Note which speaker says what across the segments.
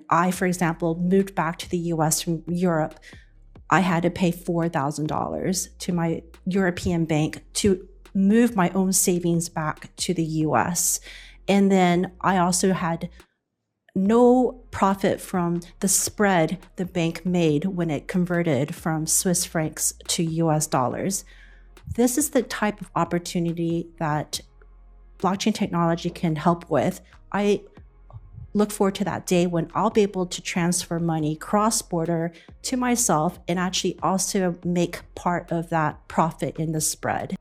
Speaker 1: I, for example, moved back to the US from Europe. I had to pay $4,000 to my European bank to move my own savings back to the US. And then I also had no profit from the spread the bank made when it converted from Swiss francs to US dollars. This is the type of opportunity that blockchain technology can help with. I look forward to that day when I'll be able to transfer money cross-border to myself and actually also make part of that profit in the spread.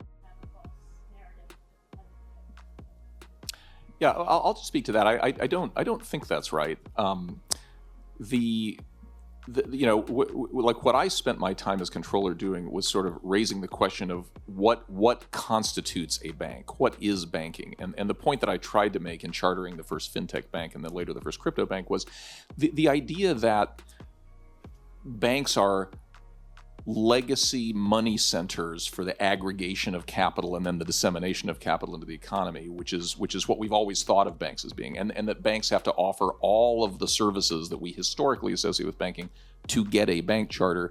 Speaker 2: Yeah, I'll just speak to that. I don't think that's right. Like what I spent my time as controller doing was sort of raising the question of what constitutes a bank, what is banking, and the point that I tried to make in chartering the first fintech bank and then later the first crypto bank was the idea that banks are legacy money centers for the aggregation of capital and then the dissemination of capital into the economy, which is what we've always thought of banks as being, and that banks have to offer all of the services that we historically associate with banking to get a bank charter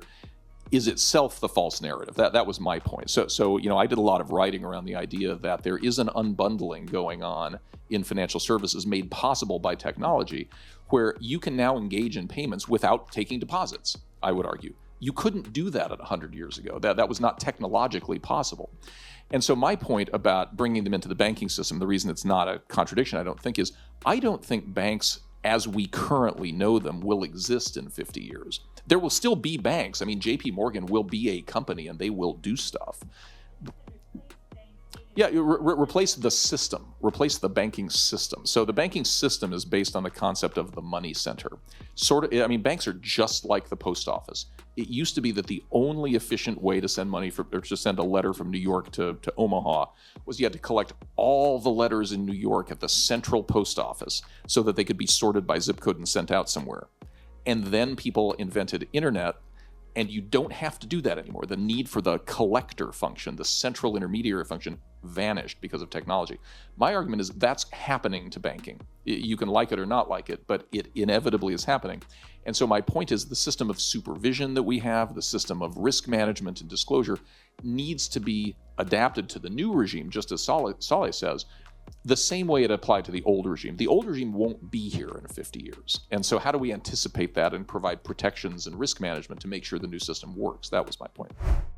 Speaker 2: is itself the false narrative. That was my point. So I did a lot of writing around the idea that there is an unbundling going on in financial services made possible by technology, where you can now engage in payments without taking deposits, I would argue. You couldn't do that 100 years ago. That was not technologically possible. And so my point about bringing them into the banking system, the reason it's not a contradiction, I don't think, is I don't think banks as we currently know them will exist in 50 years. There will still be banks. I mean, JP Morgan will be a company and they will do stuff. Yeah, replace the system, replace the banking system. So the banking system is based on the concept of the money center. Banks are just like the post office. It used to be that the only efficient way to send money or to send a letter from New York to Omaha was you had to collect all the letters in New York at the central post office so that they could be sorted by zip code and sent out somewhere. And then people invented internet, and you don't have to do that anymore. The need for the collector function, the central intermediary function, vanished because of technology. My argument is that's happening to banking. You can like it or not like it, but it inevitably is happening. And so my point is the system of supervision that we have, the system of risk management and disclosure needs to be adapted to the new regime, just as Saleh says, the same way it applied to the old regime. The old regime won't be here in 50 years. And so how do we anticipate that and provide protections and risk management to make sure the new system works? That was my point.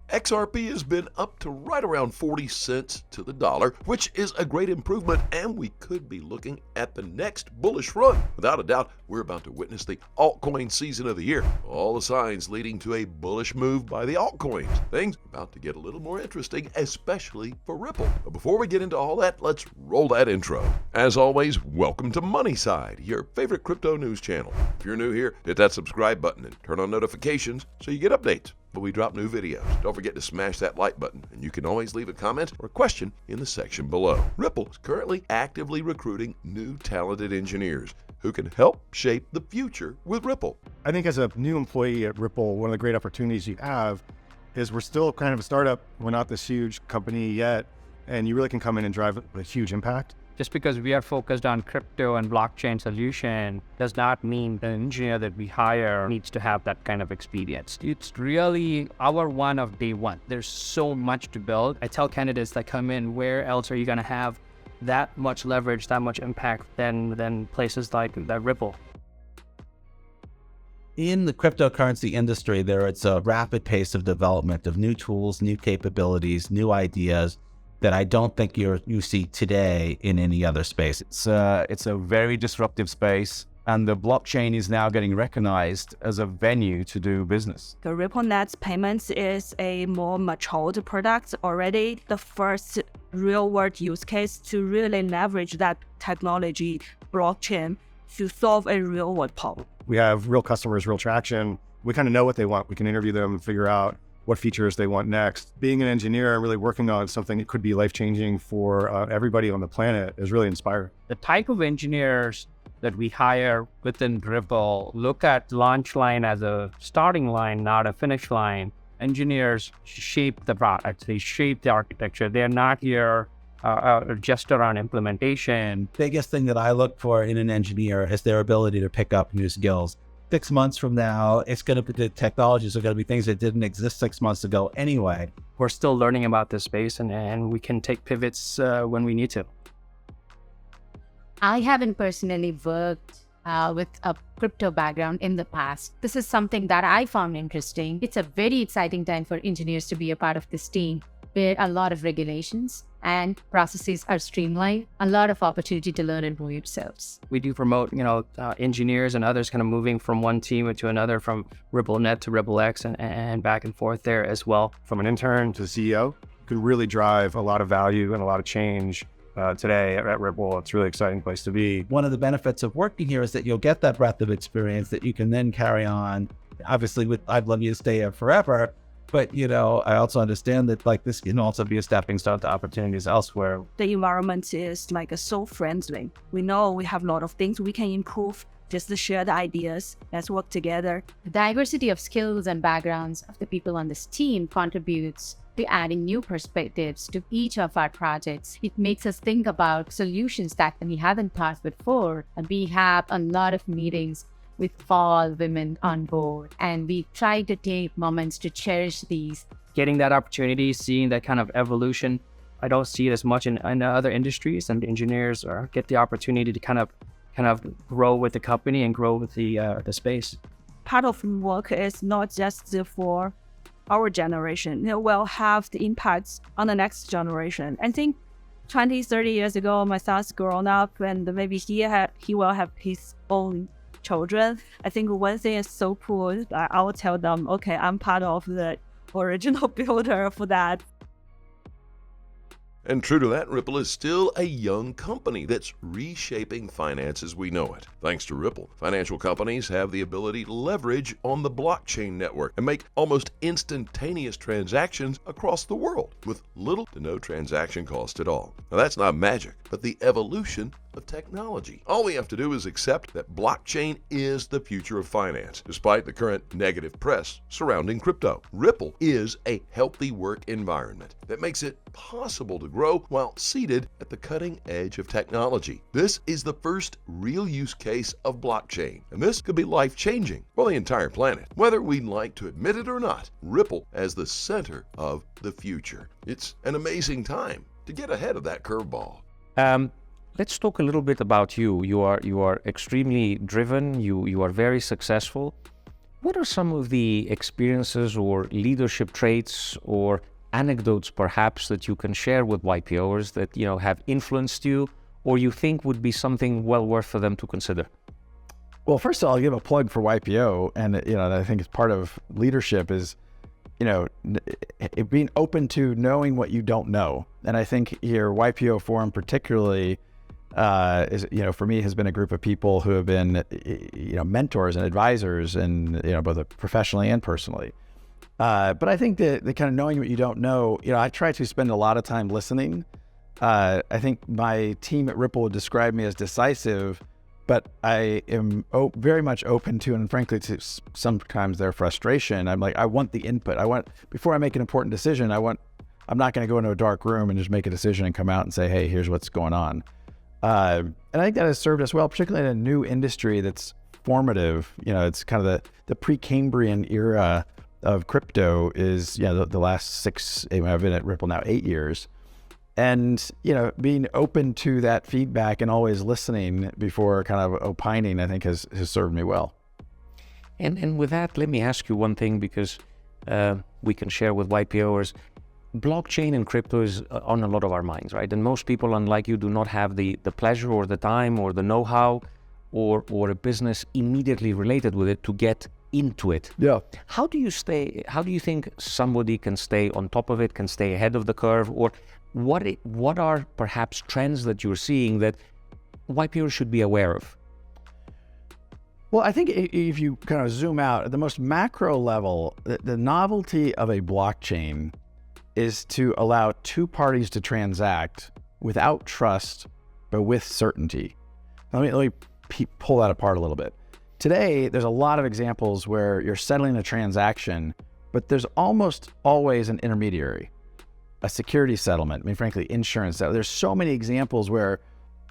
Speaker 3: XRP has been up to right around 40 cents to the dollar, which is a great improvement, and we could be looking at the next bullish run. Without a doubt, we're about to witness the altcoin season of the year. All the signs leading to a bullish move by the altcoins. Things are about to get a little more interesting, especially for Ripple. But before we get into all that, let's roll that intro. As always, welcome to Moneyside, your favorite crypto news channel. If you're new here, hit that subscribe button and turn on notifications so you get updates when we drop new videos. Don't forget to smash that like button, and you can always leave a comment or a question in the section below. Ripple is currently actively recruiting new talented engineers who can help shape the future with Ripple.
Speaker 4: I think as a new employee at Ripple, one of the great opportunities you have is we're still kind of a startup. We're not this huge company yet, and you really can come in and drive a huge impact.
Speaker 5: Just because we are focused on crypto and blockchain solution does not mean the engineer that we hire needs to have that kind of experience. It's really our one of day one. There's so much to build. I tell candidates that come in, where else are you going to have that much leverage, that much impact than places like that Ripple?
Speaker 6: In the cryptocurrency industry, it's a rapid pace of development of new tools, new capabilities, new ideas that I don't think you see today in any other space.
Speaker 7: It's a very disruptive space, and the blockchain is now getting recognized as a venue to do business.
Speaker 8: The RippleNet payments is a more matured product already. The first real-world use case to really leverage that technology, blockchain, to solve a real-world problem.
Speaker 4: We have real customers, real traction. We kind of know what they want. We can interview them and figure out what features they want next. Being an engineer and really working on something that could be life-changing for everybody on the planet is really inspiring.
Speaker 5: The type of engineers that we hire within Ripple look at launch line as a starting line, not a finish line. Engineers shape the product, they shape the architecture. They're not here just around implementation.
Speaker 6: Biggest thing that I look for in an engineer is their ability to pick up new skills. 6 months from now, it's going to be the technologies are going to be things that didn't exist 6 months ago anyway.
Speaker 5: We're still learning about this space, and we can take pivots when we need to.
Speaker 9: I haven't personally worked with a crypto background in the past. This is something that I found interesting. It's a very exciting time for engineers to be a part of this team, where a lot of regulations and processes are streamlined, a lot of opportunity to learn and grow yourselves.
Speaker 5: We do promote, engineers and others kind of moving from one team to another, from RippleNet to RippleX and back and forth there as well.
Speaker 4: From an intern to CEO, could really drive a lot of value and a lot of change today at Ripple. It's a really exciting place to be.
Speaker 6: One of the benefits of working here is that you'll get that breadth of experience that you can then carry on. Obviously, I'd love you to stay here forever, but I also understand that this can also be a stepping stone to opportunities elsewhere.
Speaker 8: The environment is so friendly. We know we have a lot of things we can improve. Just to share the ideas. Let's work together.
Speaker 9: The diversity of skills and backgrounds of the people on this team contributes to adding new perspectives to each of our projects. It makes us think about solutions that we haven't thought before. And we have a lot of meetings with all women on board, and we try to take moments to cherish these.
Speaker 5: Getting that opportunity, seeing that kind of evolution, I don't see it as much in other industries, and engineers get the opportunity to kind of grow with the company and grow with the space.
Speaker 8: Part of work is not just for our generation. It will have the impacts on the next generation. I think 20, 30 years ago, my son's grown up, and maybe he will have his own children. I think one thing is so cool. I will tell them, okay, I'm part of the original builder for that.
Speaker 3: And true to that, Ripple is still a young company that's reshaping finance as we know it. Thanks to Ripple, financial companies have the ability to leverage on the blockchain network and make almost instantaneous transactions across the world with little to no transaction cost at all. Now that's not magic, but the evolution of technology. All we have to do is accept that blockchain is the future of finance, despite the current negative press surrounding crypto. Ripple is a healthy work environment that makes it possible to grow while seated at the cutting edge of technology. This is the first real use case of blockchain, and this could be life-changing for the entire planet. Whether we'd like to admit it or not, Ripple as the center of the future. It's an amazing time to get ahead of that curveball.
Speaker 10: Let's talk a little bit about you. You are extremely driven. You are very successful. What are some of the experiences or leadership traits or anecdotes perhaps that you can share with YPOers that have influenced you, or you think would be something well worth for them to consider?
Speaker 7: Well, first of all, I'll give a plug for YPO, and I think it's part of leadership is being open to knowing what you don't know. And I think here YPO Forum particularly is, for me, has been a group of people who have been, mentors and advisors, and both professionally and personally. But I think the kind of knowing what you don't know, I try to spend a lot of time listening. I think my team at Ripple would describe me as decisive, but I am very much open to, and frankly, to sometimes their frustration. I'm like, I want the input. Before I make an important decision, I'm not going to go into a dark room and just make a decision and come out and say, hey, here's what's going on. And I think that has served us well, particularly in a new industry that's formative. It's kind of the pre-Cambrian era of crypto is, the last 6, I've been at Ripple now 8 years. And, being open to that feedback and always listening before kind of opining, I think has served me well.
Speaker 10: And with that, let me ask you one thing, because we can share with YPOers. Blockchain and crypto is on a lot of our minds, right? And most people, unlike you, do not have the pleasure or the time or the know-how or a business immediately related with it to get into it.
Speaker 7: Yeah.
Speaker 10: How do you think somebody can stay on top of it, can stay ahead of the curve, or what are perhaps trends that you're seeing that YPOers should be aware of?
Speaker 7: Well, I think if you kind of zoom out at the most macro level, the novelty of a blockchain is to allow two parties to transact without trust, but with certainty. Let me pull that apart a little bit. Today, there's a lot of examples where you're settling a transaction, but there's almost always an intermediary. a security settlement. I mean, frankly, insurance. There's so many examples where,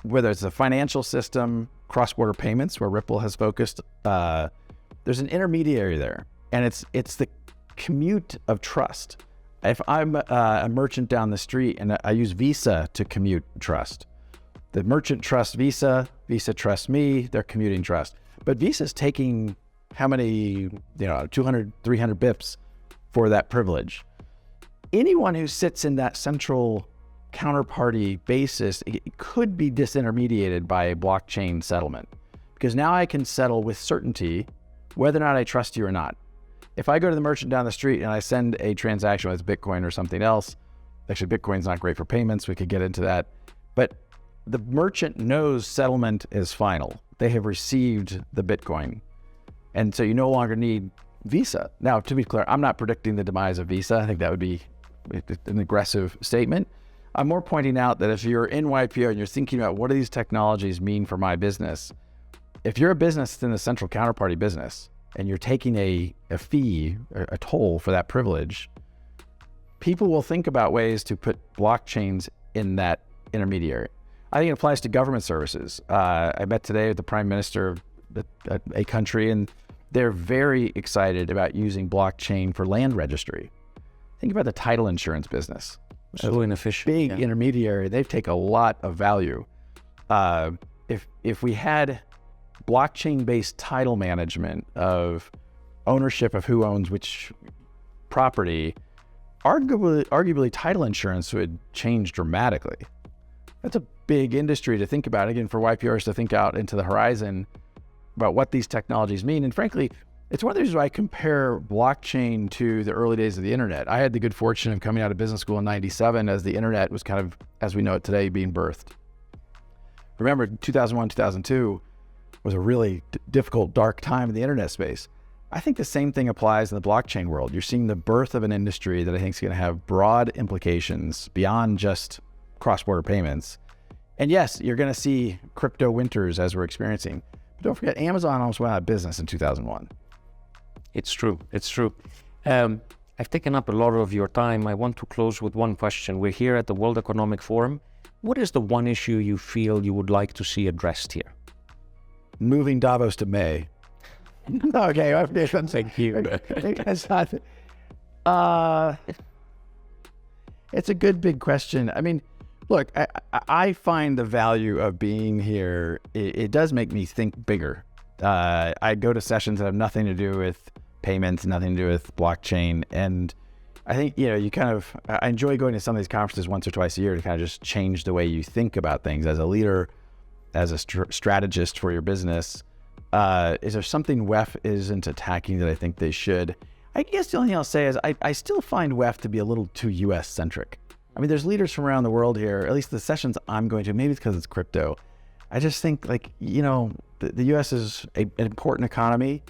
Speaker 7: whether it's the financial system, cross-border payments, where Ripple has focused, there's an intermediary there, and it's the commute of trust. If I'm a merchant down the street and I use Visa to commute trust, the merchant trusts Visa, Visa trusts me, they're commuting trust. But Visa's taking how many, 200, 300 bips for that privilege. Anyone who sits in that central counterparty basis, it could be disintermediated by a blockchain settlement, because now I can settle with certainty whether or not I trust you or not. If I go to the merchant down the street and I send a transaction with Bitcoin or something else, actually Bitcoin's not great for payments, we could get into that, but the merchant knows settlement is final. They have received the Bitcoin. And so you no longer need Visa. Now, to be clear, I'm not predicting the demise of Visa. I think that would be an aggressive statement. I'm more pointing out that if you're in YPO and you're thinking about what do these technologies mean for my business, if you're a business that's in the central counterparty business and you're taking a fee, a toll for that privilege, people will think about ways to put blockchains in that intermediary. I think it applies to government services. I met today with the Prime Minister of a country, and they're very excited about using blockchain for land registry. Think about the title insurance business.
Speaker 10: So inefficient.
Speaker 7: Big intermediary, they take a lot of value. If we had blockchain-based title management of ownership of who owns which property, arguably title insurance would change dramatically. That's a big industry to think about. Again, for YPRs to think out into the horizon about what these technologies mean. And frankly, it's one of the reasons why I compare blockchain to the early days of the internet. I had the good fortune of coming out of business school in '97 as the internet was kind of, as we know it today, being birthed. Remember, 2001, 2002 was a really difficult, dark time in the internet space. I think the same thing applies in the blockchain world. You're seeing the birth of an industry that I think is going to have broad implications beyond just cross-border payments. And yes, you're going to see crypto winters as we're experiencing. But don't forget, Amazon almost went out of business in 2001.
Speaker 10: It's true. It's true. I've taken up a lot of your time. I want to close with one question. We're here at the World Economic Forum. What is the one issue you feel you would like to see addressed here?
Speaker 7: Moving Davos to May. Okay, thank you. It's a good big question. I mean, look, I find the value of being here. It does make me think bigger. I go to sessions that have nothing to do with payments, nothing to do with blockchain. And I think, I enjoy going to some of these conferences once or twice a year to kind of just change the way you think about things as a leader, as a strategist for your business. Is there something WEF isn't attacking that I think they should? I guess the only thing I'll say is I still find WEF to be a little too US centric. I mean, there's leaders from around the world here, at least the sessions I'm going to, maybe it's because it's crypto. I just think the US is an important economy,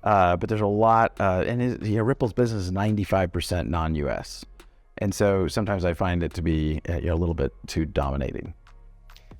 Speaker 7: but there's a lot, and Ripple's business is 95% non-US. And so sometimes I find it to be a little bit too dominating.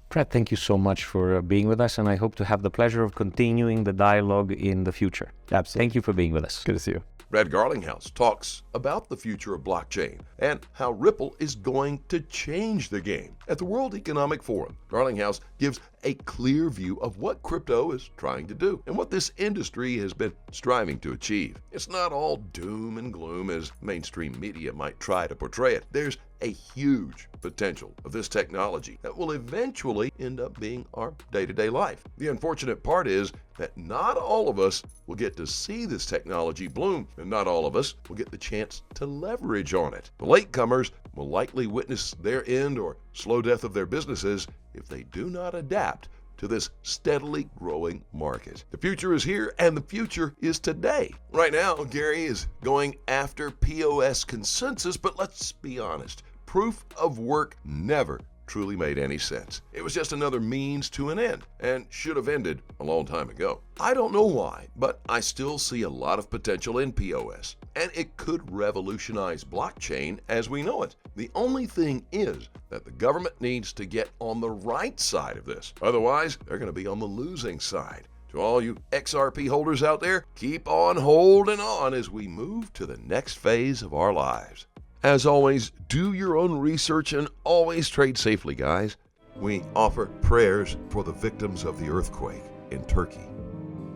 Speaker 10: Brad, thank you so much for being with us, and I hope to have the pleasure of continuing the dialogue in the future.
Speaker 7: Absolutely.
Speaker 10: Thank you for being with us.
Speaker 7: Good to see you.
Speaker 3: Brad Garlinghouse talks about the future of blockchain and how Ripple is going to change the game. At the World Economic Forum, Garlinghouse gives a clear view of what crypto is trying to do and what this industry has been striving to achieve. It's not all doom and gloom as mainstream media might try to portray it. There's a huge potential of this technology that will eventually end up being our day-to-day life. The unfortunate part is that not all of us will get to see this technology bloom, and not all of us will get the chance to leverage on it. The latecomers will likely witness their end or slow death of their businesses if they do not adapt to this steadily growing market. The future is here, and the future is today. Right now, Gary is going after POS consensus, but let's be honest, proof of work never truly made any sense. It was just another means to an end and should have ended a long time ago. I don't know why, but I still see a lot of potential in POS, and it could revolutionize blockchain as we know it. The only thing is that the government needs to get on the right side of this. Otherwise, they're going to be on the losing side. To all you XRP holders out there, keep on holding on as we move to the next phase of our lives. As always, do your own research and always trade safely, guys. We offer prayers for the victims of the earthquake in Turkey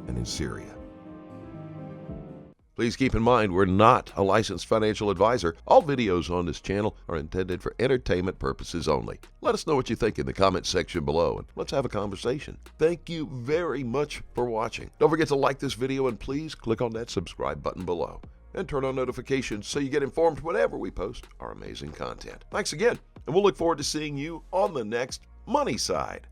Speaker 3: and in Syria. Please keep in mind, we're not a licensed financial advisor. All videos on this channel are intended for entertainment purposes only. Let us know what you think in the comment section below, and let's have a conversation. Thank you very much for watching. Don't forget to like this video, and please click on that subscribe button below and turn on notifications so you get informed whenever we post our amazing content. Thanks again, and we'll look forward to seeing you on the next Money Side.